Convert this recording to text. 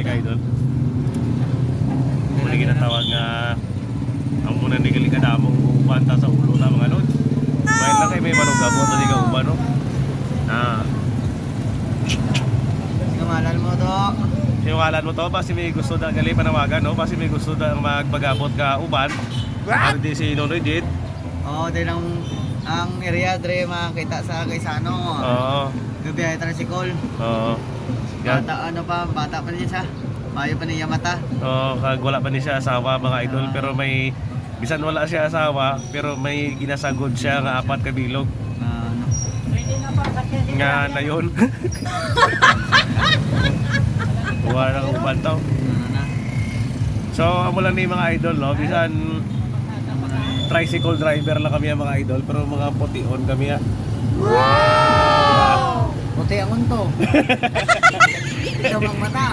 ka idol. Muna ginatawag nga ang muna nigali ka damong ubanta sa ulo na mga lod. Bayan lang kayo may manugabot na di ka uban no. Kamalan mo to. Siwalan mo to, basi may gusto na gali panawagan no, basi may gusto na magpagabot ka uban. Ano di si Nonoy Jade? Oo, din ang area dre makakita sa Gaisano. Oo. Gabi ay tricycle. Oo. Yan. Bata bata pa niya siya. Mayo pa niya mata. Oo, kag wala pa ni siya asawa mga idol, pero may bisan wala siya asawa, pero may ginasagod siya nga 4 ka bilog. Ano? Nga na yun. Wala nang uban tao. Ano na? So, amo lang ni mga idol, no? Bisan tricycle driver lang kami mga idol, pero mga pution kami. Puti ang unto. Ito mang mata.